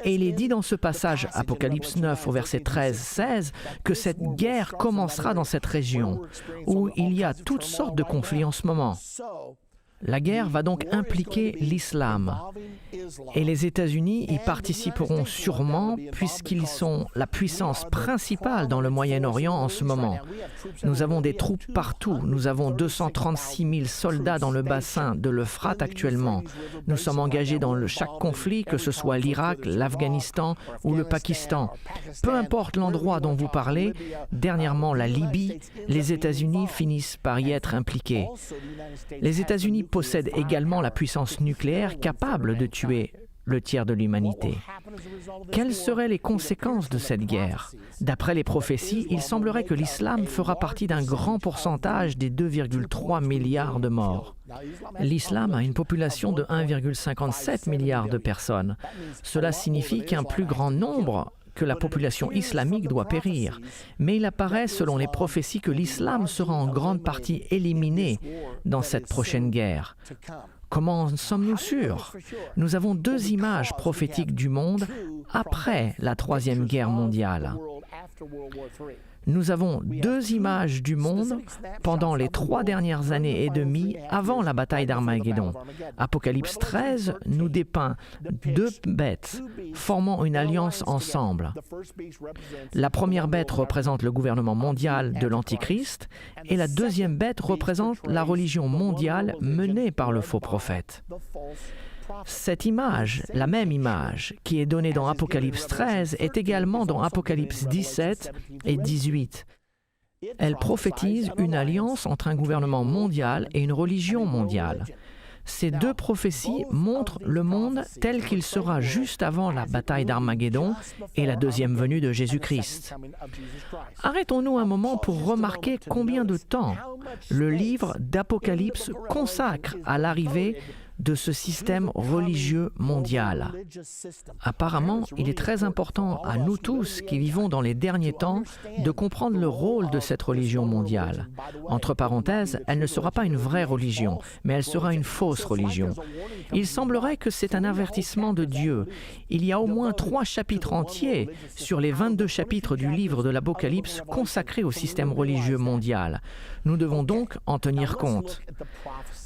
Et il est dit dans ce passage, Apocalypse 9 au verset 13-16, que cette guerre commencera dans cette région, où il y a toutes sortes de conflits en ce moment. La guerre va donc impliquer l'islam et les États-Unis y participeront sûrement puisqu'ils sont la puissance principale dans le Moyen-Orient en ce moment. Nous avons des troupes partout. Nous avons 236 000 soldats dans le bassin de l'Euphrate actuellement. Nous sommes engagés dans chaque conflit, que ce soit l'Irak, l'Afghanistan ou le Pakistan. Peu importe l'endroit dont vous parlez, dernièrement la Libye, les États-Unis finissent par y être impliqués. Les États-Unis possèdent également la puissance nucléaire capable de tuer le tiers de l'humanité. Quelles seraient les conséquences de cette guerre? D'après les prophéties, il semblerait que l'islam fera partie d'un grand pourcentage des 2,3 milliards de morts. L'islam a une population de 1,57 milliard de personnes. Cela signifie qu'un plus grand nombre que la population islamique doit périr, mais il apparaît selon les prophéties que l'islam sera en grande partie éliminé dans cette prochaine guerre. Comment en sommes-nous sûrs? Nous avons deux images prophétiques du monde après la Troisième Guerre mondiale. Nous avons deux images du monde pendant les 3 dernières années et demie avant la bataille d'Armageddon. Apocalypse 13 nous dépeint 2 bêtes formant une alliance ensemble. La première bête représente le gouvernement mondial de l'Antichrist et la deuxième bête représente la religion mondiale menée par le faux prophète. Cette image, la même image, qui est donnée dans Apocalypse 13, est également dans Apocalypse 17 et 18. Elle prophétise une alliance entre un gouvernement mondial et une religion mondiale. Ces deux prophéties montrent le monde tel qu'il sera juste avant la bataille d'Armageddon et la deuxième venue de Jésus-Christ. Arrêtons-nous un moment pour remarquer combien de temps le livre d'Apocalypse consacre à l'arrivée de ce système religieux mondial. Apparemment, il est très important à nous tous qui vivons dans les derniers temps de comprendre le rôle de cette religion mondiale. Entre parenthèses, elle ne sera pas une vraie religion, mais elle sera une fausse religion. Il semblerait que c'est un avertissement de Dieu. Il y a au moins 3 chapitres entiers sur les 22 chapitres du livre de l'Apocalypse consacrés au système religieux mondial. Nous devons donc en tenir compte.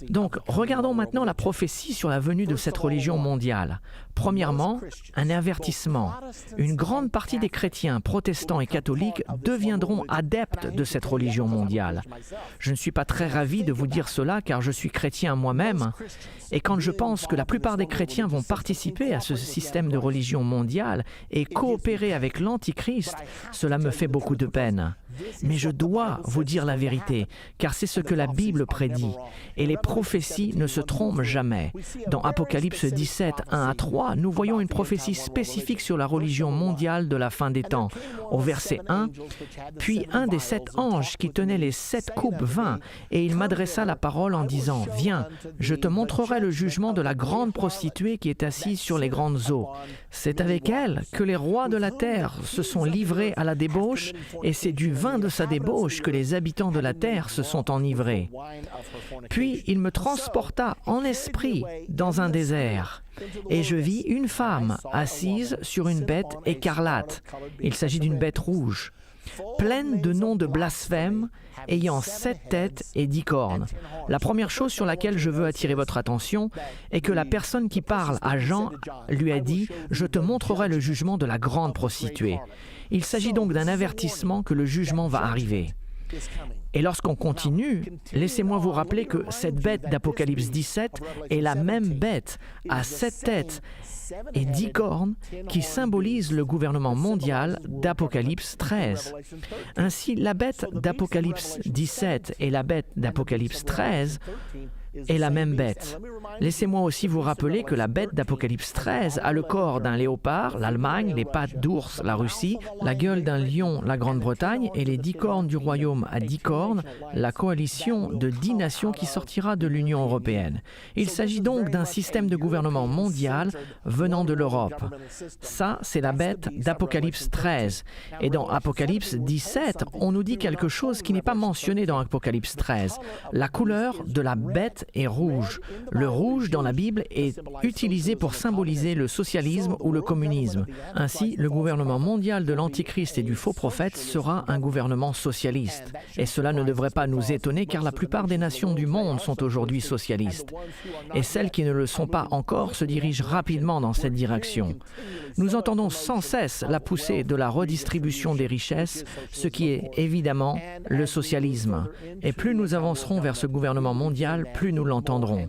Donc, regardons maintenant la prophétie sur la venue de cette religion mondiale. Premièrement, un avertissement. Une grande partie des chrétiens, protestants et catholiques deviendront adeptes de cette religion mondiale. Je ne suis pas très ravi de vous dire cela car je suis chrétien moi-même. Et quand je pense que la plupart des chrétiens vont participer à ce système de religion mondiale et coopérer avec l'Antichrist, cela me fait beaucoup de peine. Mais je dois vous dire la vérité, car c'est ce que la Bible prédit. Et les prophéties ne se trompent jamais. Dans Apocalypse 17, 1 à 3, nous voyons une prophétie spécifique sur la religion mondiale de la fin des temps. Au verset 1, « Puis un des 7 anges qui tenait les 7 coupes vint, et il m'adressa la parole en disant, « Viens, je te montrerai le jugement de la grande prostituée qui est assise sur les grandes eaux. C'est avec elle que les rois de la terre se sont livrés à la débauche, et c'est du vin de sa débauche que les habitants de la terre se sont enivrés. Puis il me transporta en esprit dans un désert, et je vis une femme assise sur une bête écarlate. Il s'agit d'une bête rouge, pleine de noms de blasphème, ayant 7 têtes et 10 cornes. La première chose sur laquelle je veux attirer votre attention est que la personne qui parle à Jean lui a dit « Je te montrerai le jugement de la grande prostituée ». Il s'agit donc d'un avertissement que le jugement va arriver. Et lorsqu'on continue, laissez-moi vous rappeler que cette bête d'Apocalypse 17 est la même bête à 7 têtes et 10 cornes qui symbolise le gouvernement mondial d'Apocalypse 13. Ainsi, la bête d'Apocalypse 17 et la bête d'Apocalypse 13 est la même bête. Laissez-moi aussi vous rappeler que la bête d'Apocalypse 13 a le corps d'un léopard, l'Allemagne, les pattes d'ours, la Russie, la gueule d'un lion, la Grande-Bretagne, et les 10 cornes du royaume à 10 cornes, la coalition de 10 nations qui sortira de l'Union européenne. Il s'agit donc d'un système de gouvernement mondial venant de l'Europe. Ça, c'est la bête d'Apocalypse 13. Et dans Apocalypse 17, on nous dit quelque chose qui n'est pas mentionné dans Apocalypse 13. La couleur de la bête est rouge. Le rouge dans la Bible est utilisé pour symboliser le socialisme ou le communisme. Ainsi, le gouvernement mondial de l'Antichrist et du faux prophète sera un gouvernement socialiste. Et cela ne devrait pas nous étonner car la plupart des nations du monde sont aujourd'hui socialistes. Et celles qui ne le sont pas encore se dirigent rapidement dans cette direction. Nous entendons sans cesse la poussée de la redistribution des richesses, ce qui est évidemment le socialisme. Et plus nous avancerons vers ce gouvernement mondial, plus nous l'entendrons.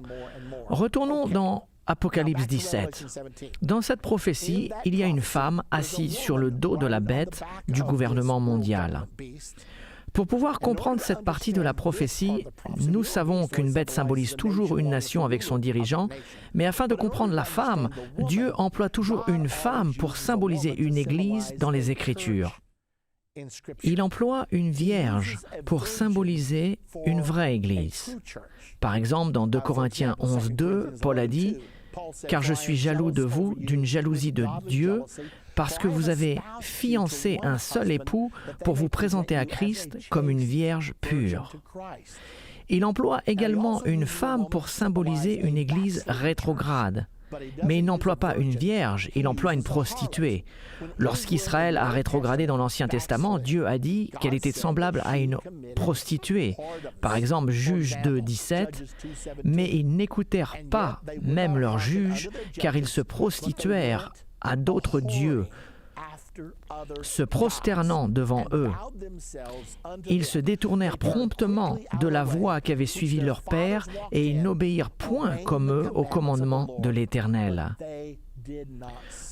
Retournons dans Apocalypse 17. Dans cette prophétie, il y a une femme assise sur le dos de la bête du gouvernement mondial. Pour pouvoir comprendre cette partie de la prophétie, nous savons qu'une bête symbolise toujours une nation avec son dirigeant, mais afin de comprendre la femme, Dieu emploie toujours une femme pour symboliser une église dans les Écritures. Il emploie une vierge pour symboliser une vraie église. Par exemple, dans 2 Corinthiens 11, 2, Paul a dit « Car je suis jaloux de vous d'une jalousie de Dieu, parce que vous avez fiancé un seul époux pour vous présenter à Christ comme une vierge pure. Il emploie également une femme pour symboliser une église rétrograde. Mais il n'emploie pas une vierge, il emploie une prostituée. Lorsqu'Israël a rétrogradé dans l'Ancien Testament, Dieu a dit qu'elle était semblable à une prostituée. Par exemple, Juges 2, 17, « Mais ils n'écoutèrent pas même leurs juges, car ils se prostituèrent à d'autres dieux, se prosternant devant eux. Ils se détournèrent promptement de la voie qu'avait suivie leur père, et ils n'obéirent point comme eux au commandement de l'Éternel. »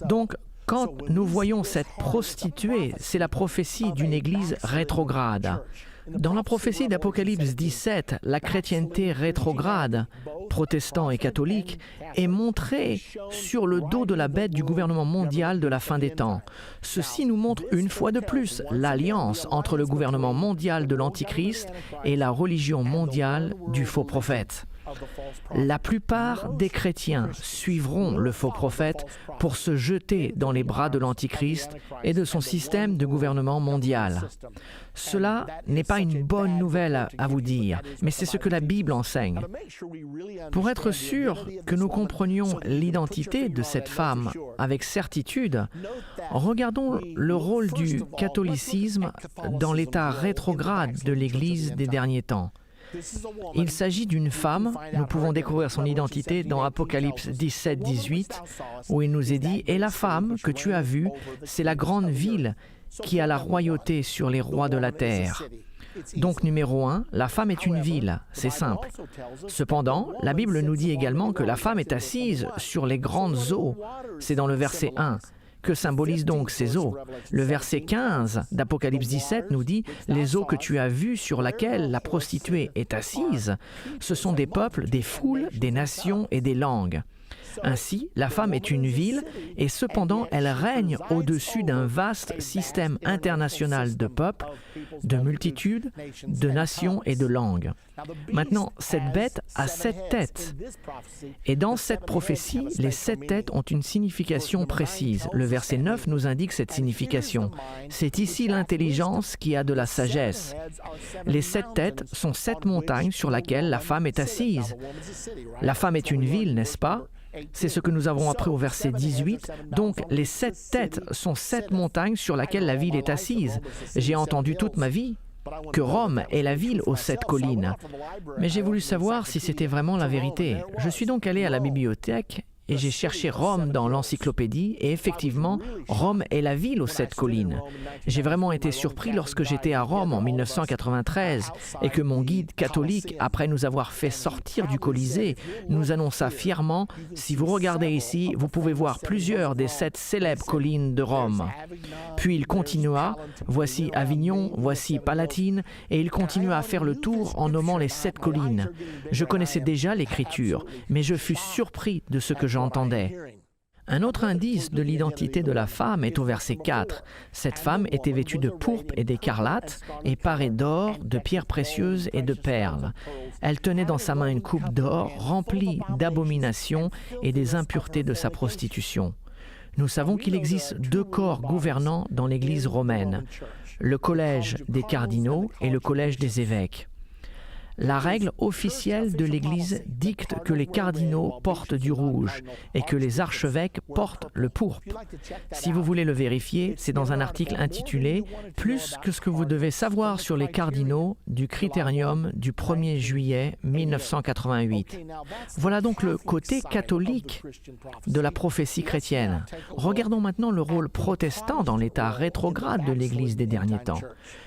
Donc, quand nous voyons cette prostituée, c'est la prophétie d'une église rétrograde. Dans la prophétie d'Apocalypse 17, la chrétienté rétrograde, protestants et catholiques, est montrée sur le dos de la bête du gouvernement mondial de la fin des temps. Ceci nous montre une fois de plus l'alliance entre le gouvernement mondial de l'Antichrist et la religion mondiale du faux prophète. La plupart des chrétiens suivront le faux prophète pour se jeter dans les bras de l'Antichrist et de son système de gouvernement mondial. Cela n'est pas une bonne nouvelle à vous dire, mais c'est ce que la Bible enseigne. Pour être sûr que nous comprenions l'identité de cette femme avec certitude, regardons le rôle du catholicisme dans l'état rétrograde de l'Église des derniers temps. Il s'agit d'une femme, nous pouvons découvrir son identité dans Apocalypse 17, 18, où il nous est dit « Et la femme que tu as vue, c'est la grande ville qui a la royauté sur les rois de la terre. » Donc, numéro 1, la femme est une ville, c'est simple. Cependant, la Bible nous dit également que la femme est assise sur les grandes eaux, c'est dans le verset 1. Que symbolisent donc ces eaux? Le verset 15 d'Apocalypse 17 nous dit « Les eaux que tu as vues sur laquelle la prostituée est assise, ce sont des peuples, des foules, des nations et des langues. » Ainsi, la femme est une ville et cependant elle règne au-dessus d'un vaste système international de peuples, de multitudes, de nations et de langues. Maintenant, cette bête a 7 têtes. Et dans cette prophétie, les 7 têtes ont une signification précise. Le verset 9 nous indique cette signification. C'est ici l'intelligence qui a de la sagesse. Les 7 têtes sont 7 montagnes sur lesquelles la femme est assise. La femme est une ville, n'est-ce pas? C'est ce que nous avons appris au verset 18. Donc, les 7 têtes sont 7 montagnes sur lesquelles la ville est assise. J'ai entendu toute ma vie que Rome est la ville aux 7 collines. Mais j'ai voulu savoir si c'était vraiment la vérité. Je suis donc allé à la bibliothèque et j'ai cherché Rome dans l'encyclopédie et effectivement, Rome est la ville aux 7 collines. J'ai vraiment été surpris lorsque j'étais à Rome en 1993 et que mon guide catholique, après nous avoir fait sortir du Colisée, nous annonça fièrement « Si vous regardez ici, vous pouvez voir plusieurs des 7 célèbres collines de Rome. » Puis il continua « Voici Avignon, voici Palatine » et il continua à faire le tour en nommant les 7 collines. Je connaissais déjà l'Écriture, mais je fus surpris de ce que j'entendais. Un autre indice de l'identité de la femme est au verset 4. Cette femme était vêtue de pourpre et d'écarlate et parée d'or, de pierres précieuses et de perles. Elle tenait dans sa main une coupe d'or remplie d'abominations et des impuretés de sa prostitution. Nous savons qu'il existe 2 corps gouvernants dans l'Église romaine, le collège des cardinaux et le collège des évêques. La règle officielle de l'Église dicte que les cardinaux portent du rouge et que les archevêques portent le pourpre. Si vous voulez le vérifier, c'est dans un article intitulé « Plus que ce que vous devez savoir sur les cardinaux » du Critérium du 1er juillet 1988. Voilà donc le côté catholique de la prophétie chrétienne. Regardons maintenant le rôle protestant dans l'état rétrograde de l'Église des derniers temps.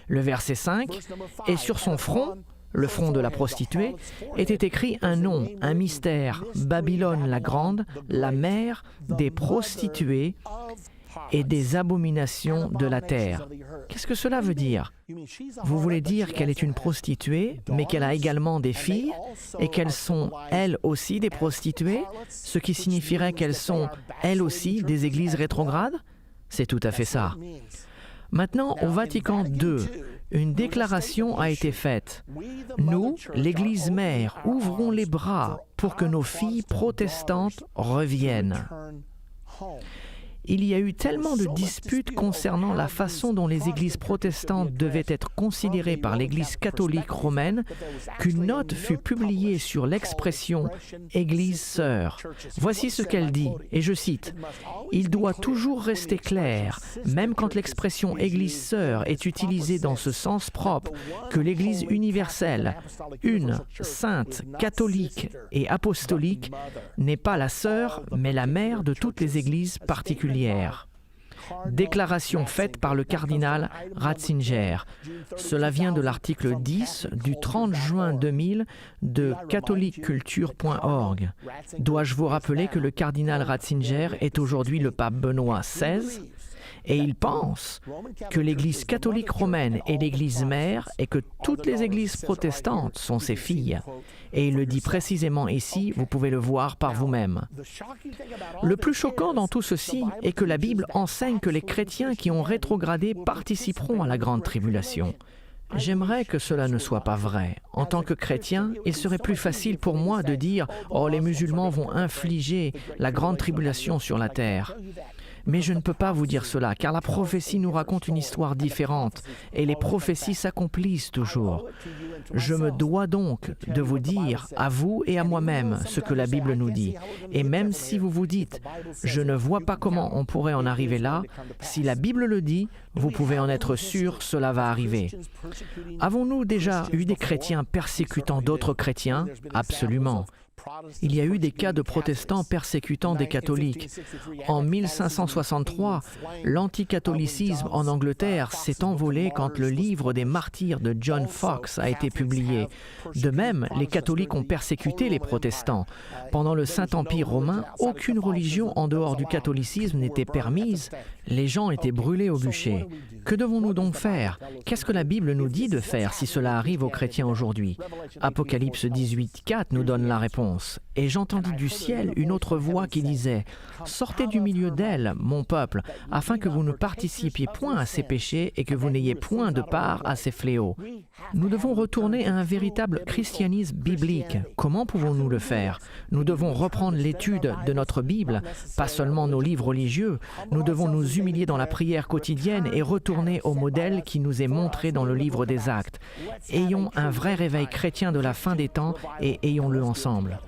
Le verset 5 « Et sur son front, le front de la prostituée, était écrit un nom, un mystère, Babylone la grande, la mère des prostituées et des abominations de la terre. » Qu'est-ce que cela veut dire? Vous voulez dire qu'elle est une prostituée, mais qu'elle a également des filles et qu'elles sont, elles aussi, des prostituées, ce qui signifierait qu'elles sont, elles aussi, des églises rétrogrades? C'est tout à fait ça. Maintenant, au Vatican II, une déclaration a été faite. Nous, l'Église mère, ouvrons les bras pour que nos filles protestantes reviennent. Il y a eu tellement de disputes concernant la façon dont les églises protestantes devaient être considérées par l'Église catholique romaine qu'une note fut publiée sur l'expression « Église sœur ». Voici ce qu'elle dit, et je cite, « Il doit toujours rester clair, même quand l'expression « Église sœur » est utilisée dans ce sens propre, que l'Église universelle, une, sainte, catholique et apostolique, n'est pas la sœur, mais la mère de toutes les églises particulières. Déclaration faite par le cardinal Ratzinger. Cela vient de l'article 10 du 30 juin 2000 de catholiqueculture.org. Dois-je vous rappeler que le cardinal Ratzinger est aujourd'hui le pape Benoît XVI? Et il pense que l'Église catholique romaine est l'Église mère et que toutes les églises protestantes sont ses filles. Et il le dit précisément ici, vous pouvez le voir par vous-même. Le plus choquant dans tout ceci est que la Bible enseigne que les chrétiens qui ont rétrogradé participeront à la grande tribulation. J'aimerais que cela ne soit pas vrai. En tant que chrétien, il serait plus facile pour moi de dire « Oh, les musulmans vont infliger la grande tribulation sur la terre ». Mais je ne peux pas vous dire cela, car la prophétie nous raconte une histoire différente, et les prophéties s'accomplissent toujours. Je me dois donc de vous dire, à vous et à moi-même, ce que la Bible nous dit. Et même si vous vous dites, je ne vois pas comment on pourrait en arriver là, si la Bible le dit, vous pouvez en être sûr, cela va arriver. Avons-nous déjà eu des chrétiens persécutant d'autres chrétiens? Absolument. Il y a eu des cas de protestants persécutant des catholiques. En 1563, l'anticatholicisme en Angleterre s'est envolé quand le livre des martyrs de John Foxe a été publié. De même, les catholiques ont persécuté les protestants. Pendant le Saint-Empire romain, aucune religion en dehors du catholicisme n'était permise. Les gens étaient brûlés au bûcher. Que devons-nous donc faire? Qu'est-ce que la Bible nous dit de faire si cela arrive aux chrétiens aujourd'hui? Apocalypse 18:4 nous donne la réponse. Et j'entendis du ciel une autre voix qui disait « Sortez du milieu d'elle, mon peuple, afin que vous ne participiez point à ses péchés et que vous n'ayez point de part à ses fléaux. » Nous devons retourner à un véritable christianisme biblique. Comment pouvons-nous le faire? Nous devons reprendre l'étude de notre Bible, pas seulement nos livres religieux. Nous devons nous humilier dans la prière quotidienne et retourner au modèle qui nous est montré dans le livre des Actes. Ayons un vrai réveil chrétien de la fin des temps et ayons-le ensemble.